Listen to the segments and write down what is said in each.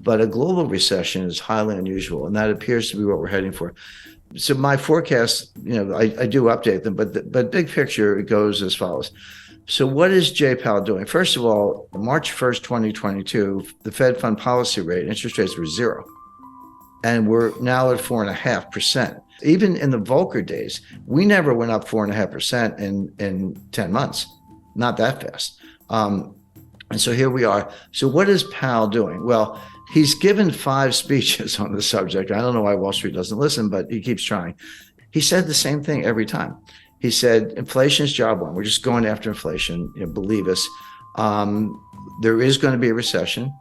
but a global recession is highly unusual, and that appears to be what we're heading for. So my forecast, I do update them, but big picture, it goes as follows. So what is Jay Powell doing? First of all, March 1st, 2022, the Fed fund policy rate, interest rates were zero. And we're now at 4.5%. Even in the Volcker days, we never went up 4.5% in 10 months. Not that fast. And so here we are. So what is Powell doing? Well, he's given 5 speeches on the subject. I don't know why Wall Street doesn't listen, but he keeps trying. He said the same thing every time. He said, inflation is job one. We're just going after inflation. Believe us. There is going to be a recession.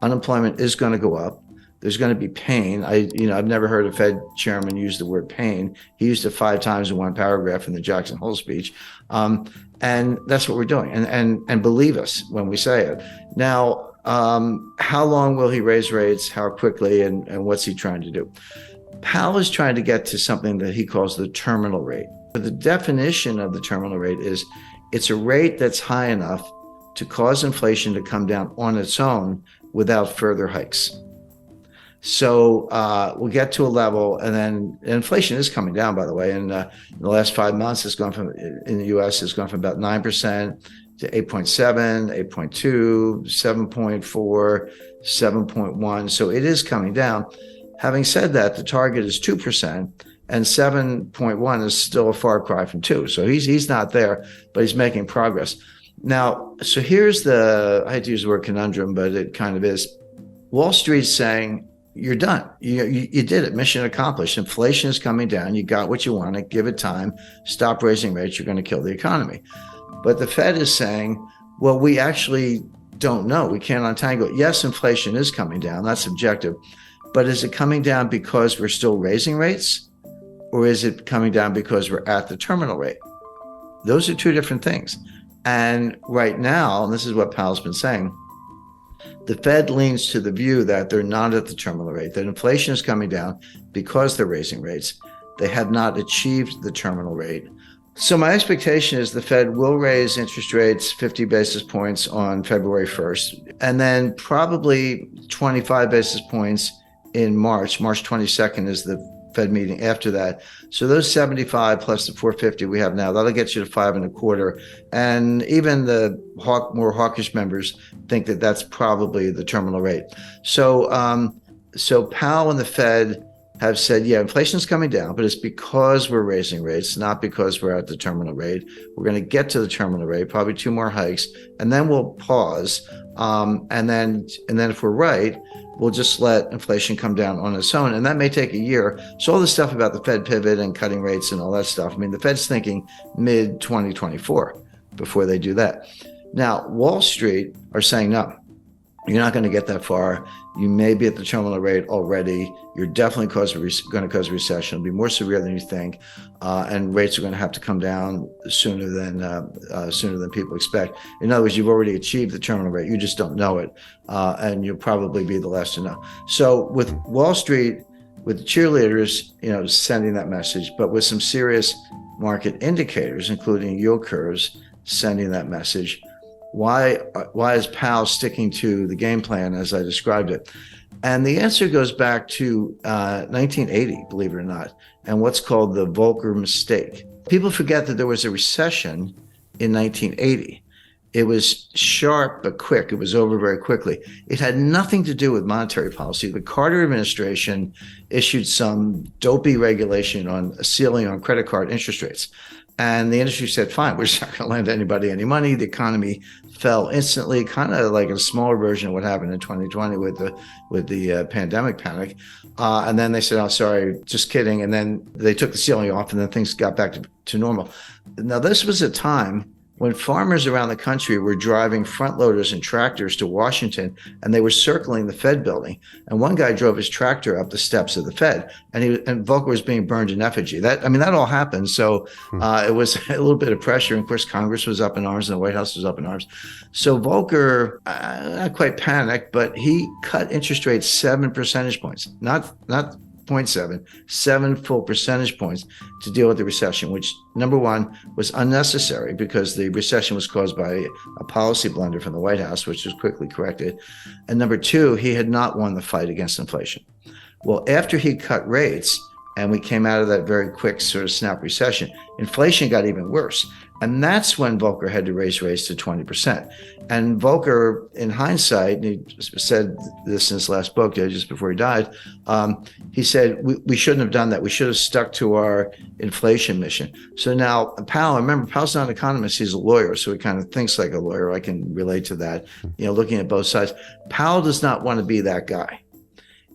Unemployment is going to go up. There's going to be pain. I've never heard a Fed chairman use the word pain. He used it 5 times in one paragraph in the Jackson Hole speech. And that's what we're doing. And believe us when we say it. Now, how long will he raise rates? How quickly? And what's he trying to do? Powell is trying to get to something that he calls the terminal rate. But the definition of the terminal rate is it's a rate that's high enough to cause inflation to come down on its own without further hikes. So we'll get to a level, and then inflation is coming down, by the way. And in the last 5 months, in the U.S., it's gone from about 9% to 8.7, 8.2, 7.4, 7.1. So it is coming down. Having said that, the target is 2%, and 7.1 is still a far cry from 2. So he's not there, but he's making progress. Now, so here's I hate to use the word conundrum, but it kind of is. Wall Street's saying, you're done. You did it. Mission accomplished. Inflation is coming down. You got what you wanted. Give it time. Stop raising rates. You're going to kill the economy. But the Fed is saying, well, we actually don't know. We can't untangle it. Yes, inflation is coming down. That's objective. But is it coming down because we're still raising rates? Or is it coming down because we're at the terminal rate? Those are 2 different things. And right now, and this is what Powell's been saying, the Fed leans to the view that they're not at the terminal rate, that inflation is coming down because they're raising rates. They have not achieved the terminal rate. So my expectation is the Fed will raise interest rates 50 basis points on February 1st, and then probably 25 basis points in March. March 22nd is the Fed meeting after that. So those 75 plus the 450 we have now, that'll get you to 5.25. And even the more hawkish members think that that's probably the terminal rate. So Powell and the Fed have said, yeah, inflation's coming down, but it's because we're raising rates, not because we're at the terminal rate. We're going to get to the terminal rate, probably 2 more hikes, and then we'll pause. And then if we're right, we'll just let inflation come down on its own. And that may take a year. So all this stuff about the Fed pivot and cutting rates and all that stuff, I mean, the Fed's thinking mid-2024 before they do that. Now, Wall Street are saying, no, you're not going to get that far. You may be at the terminal rate already. You're definitely going to cause a recession. It'll be more severe than you think. And rates are going to have to come down sooner than people expect. In other words, you've already achieved the terminal rate. You just don't know it. And you'll probably be the last to know. So with Wall Street, with the cheerleaders, sending that message, but with some serious market indicators, including yield curves, sending that message, why is Powell sticking to the game plan as I described it? And the answer goes back to 1980, believe it or not, and what's called the Volcker mistake. People forget that there was a recession in 1980. It was sharp but quick. It was over very quickly. It had nothing to do with monetary policy. The Carter administration issued some dopey regulation on a ceiling on credit card interest rates. And the industry said, fine, we're just not going to lend anybody any money. The economy fell instantly, kind of like a smaller version of what happened in 2020 with the pandemic panic. And then they said, oh, sorry, just kidding. And then they took the ceiling off, and then things got back to normal. Now, this was a time when farmers around the country were driving front loaders and tractors to Washington, and they were circling the Fed building. And one guy drove his tractor up the steps of the Fed, and Volcker was being burned in effigy. That all happened. So it was a little bit of pressure. And of course, Congress was up in arms and the White House was up in arms. So Volcker, not quite panicked, but he cut interest rates 7 percentage points, not 0.7, 7 full percentage points to deal with the recession, which, number one, was unnecessary because the recession was caused by a policy blunder from the White House, which was quickly corrected. And number two, he had not won the fight against inflation. Well, after he cut rates and we came out of that very quick sort of snap recession, inflation got even worse. And that's when Volcker had to raise rates to 20%. And Volcker, in hindsight, and he said this in his last book, just before he died, he said, we shouldn't have done that. We should have stuck to our inflation mission. So now Powell, remember, Powell's not an economist, he's a lawyer, so he kind of thinks like a lawyer. I can relate to that, looking at both sides. Powell does not want to be that guy.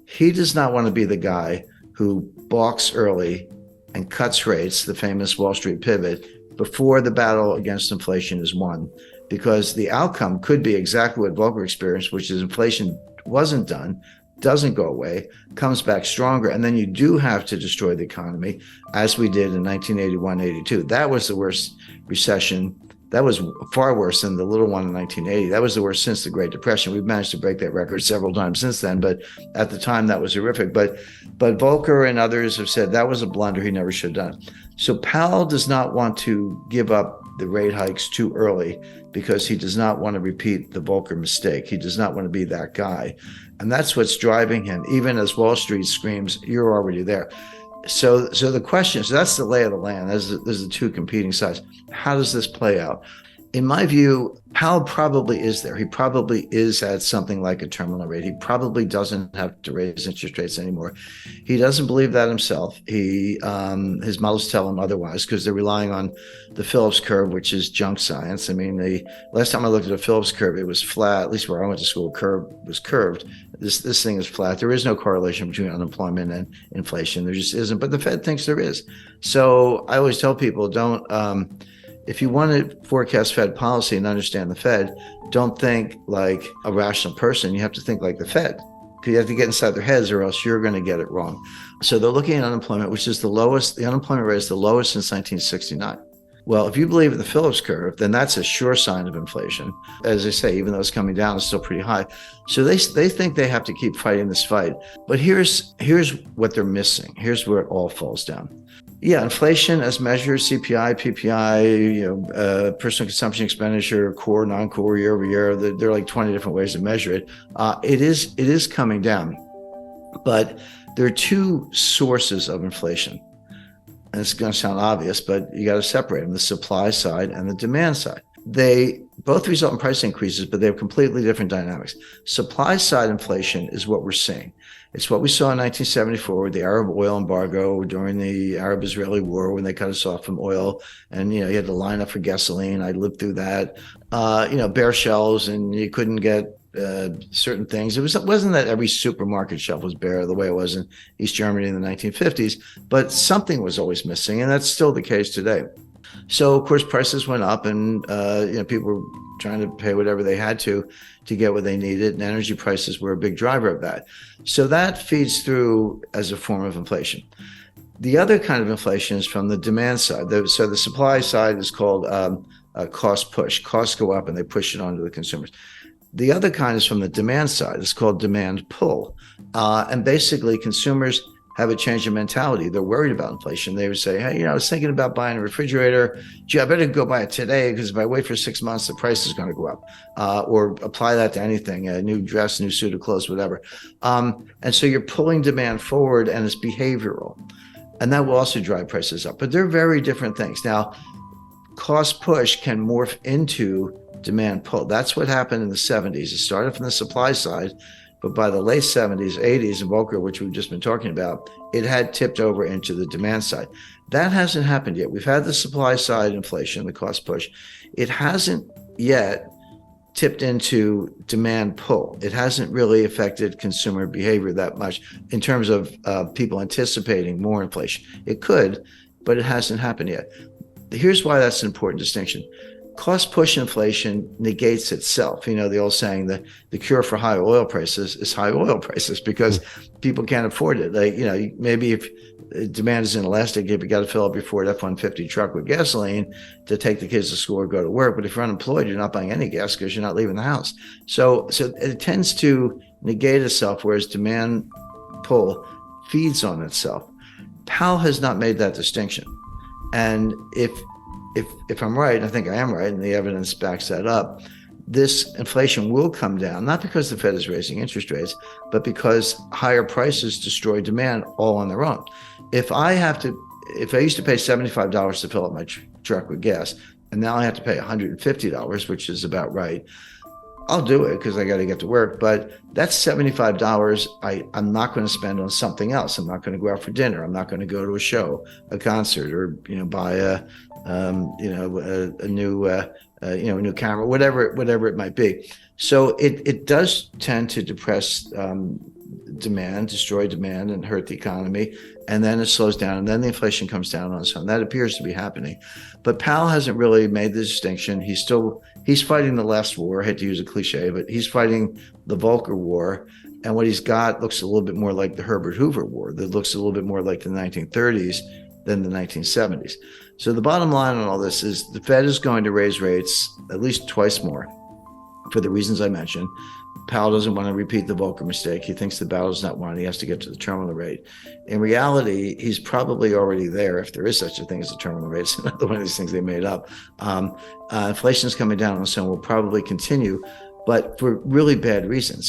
He does not want to be the guy who balks early and cuts rates, the famous Wall Street pivot, before the battle against inflation is won, because the outcome could be exactly what Volcker experienced, which is inflation wasn't done, doesn't go away, comes back stronger, and then you do have to destroy the economy, as we did in 1981-82. That was the worst recession. That was far worse than the little one in 1980. That was the worst since the Great Depression. We've managed to break that record several times since then, but at the time that was horrific. But Volcker and others have said that was a blunder he never should have done. So Powell does not want to give up the rate hikes too early because he does not want to repeat the Volcker mistake. He does not want to be that guy. And that's what's driving him, even as Wall Street screams, you're already there. So the question is, that's the lay of the land. There's the two competing sides. How does this play out? In my view, Powell probably is there. He probably is at something like a terminal rate. He probably doesn't have to raise interest rates anymore. He doesn't believe that himself. His models tell him otherwise because they're relying on the Phillips curve, which is junk science. I mean, the last time I looked at a Phillips curve, it was flat. At least where I went to school, curve was curved. This thing is flat. There is no correlation between unemployment and inflation. There just isn't. But the Fed thinks there is. So I always tell people, don't. If you want to forecast Fed policy and understand the Fed, don't think like a rational person. You have to think like the Fed, because you have to get inside their heads or else you're going to get it wrong. So they're looking at unemployment, which is the lowest. The unemployment rate is the lowest since 1969. Well, if you believe in the Phillips curve, then that's a sure sign of inflation. As I say, even though it's coming down, it's still pretty high. So they think they have to keep fighting this fight. But here's what they're missing. Here's where it all falls down. Yeah, inflation as measured, CPI, PPI, personal consumption expenditure, core, non-core, year over year. There are like 20 different ways to measure it. It is coming down, but there are two sources of inflation. And it's going to sound obvious, but you got to separate them: the supply side and the demand side. They both result in price increases, but they have completely different dynamics. Supply side inflation is what we're seeing. It's what we saw in 1974 with the Arab oil embargo during the Arab-Israeli war when they cut us off from oil. And, you had to line up for gasoline. I lived through that. Bare shelves, and you couldn't get certain things. It wasn't that every supermarket shelf was bare the way it was in East Germany in the 1950s, but something was always missing. And that's still the case today. So, of course, prices went up and, people were trying to pay whatever they had to get what they needed. And energy prices were a big driver of that. So that feeds through as a form of inflation. The other kind of inflation is from the demand side. So the supply side is called cost push. Costs go up and they push it onto the consumers. The other kind is from the demand side. It's called demand pull. And basically, consumers have a change in mentality. They're worried about inflation. They would say, hey, I was thinking about buying a refrigerator. Gee, I better go buy it today because if I wait for 6 months, the price is going to go up. Or apply that to anything, a new dress, new suit of clothes, whatever. And so you're pulling demand forward, and it's behavioral. And that will also drive prices up. But they're very different things. Now, cost push can morph into demand pull. That's what happened in the 70s. It started from the supply side, but by the late 70s, 80s, and Volcker, which we've just been talking about, it had tipped over into the demand side. That hasn't happened yet. We've had the supply side inflation, the cost push. It hasn't yet tipped into demand pull. It hasn't really affected consumer behavior that much in terms of people anticipating more inflation. It could, but it hasn't happened yet. Here's why that's an important distinction. Cost push inflation negates itself. The old saying that the cure for high oil prices is high oil prices because people can't afford it. Maybe if demand is inelastic, if you got to fill up your Ford F-150 truck with gasoline to take the kids to school or go to work. But if you're unemployed, you're not buying any gas because you're not leaving the house. So it tends to negate itself, whereas demand pull feeds on itself. Powell has not made that distinction. And if I'm right, I think I am right, and the evidence backs that up, this inflation will come down, not because the Fed is raising interest rates, but because higher prices destroy demand all on their own. If I used to pay $75 to fill up my truck with gas, and now I have to pay $150, which is about right, I'll do it because I got to get to work. But that's $75 I'm not going to spend on something else. I'm not going to go out for dinner. I'm not going to go to a show, a concert, or buy a new camera, whatever it might be. So it does tend to depress demand, destroy demand, and hurt the economy. And then it slows down, and then the inflation comes down on its own. That appears to be happening. But Powell hasn't really made the distinction. He's fighting the last war. I hate to use a cliche, but he's fighting the Volcker War. And what he's got looks a little bit more like the Herbert Hoover War. That looks a little bit more like the 1930s than the 1970s. So the bottom line on all this is the Fed is going to raise rates at least twice more for the reasons I mentioned. Powell doesn't want to repeat the Volcker mistake. He thinks the battle's not won. He has to get to the terminal rate. In reality, he's probably already there, if there is such a thing as a terminal rate. It's another one of these things they made up. Inflation is coming down, and so will probably continue, but for really bad reasons.